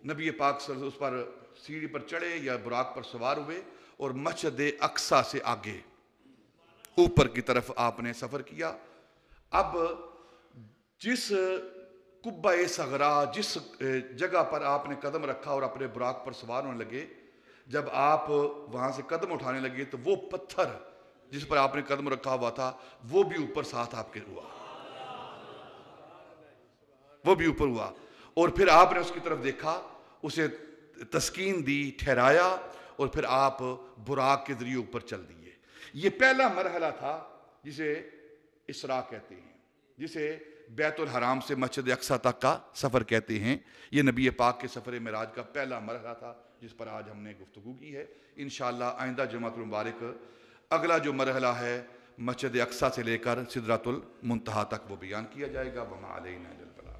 نبی پاک صلی اللہ علیہ وسلم اس پر سیڑھی پر چڑھے یا براق پر سوار ہوئے اور مسجد اقصی سے آگے اوپر کی طرف آپ نے سفر کیا. اب جس قبہ صغرا، جس جگہ پر آپ نے قدم رکھا اور اپنے براق پر سوار ہونے لگے، جب آپ وہاں سے قدم اٹھانے لگے تو وہ پتھر جس پر آپ نے قدم رکھا ہوا تھا وہ بھی اوپر ساتھ آپ کے ہوا، وہ بھی اوپر ہوا. اور پھر آپ نے اس کی طرف دیکھا، اسے تسکین دی، ٹھہرایا، اور پھر آپ براق کے ذریعے اوپر چل دیے. یہ پہلا مرحلہ تھا جسے اسراء کہتے ہیں، جسے بیت الحرام سے مسجد اقصی تک کا سفر کہتے ہیں. یہ نبی پاک کے سفر معراج کا پہلا مرحلہ تھا جس پر آج ہم نے گفتگو کی ہے. انشاءاللہ آئندہ جمعۃ المبارک اگلا جو مرحلہ ہے مسجد اقصی سے لے کر سدرۃ المنتہا تک وہ بیان کیا جائے گا. وما علینا الا البلاغ.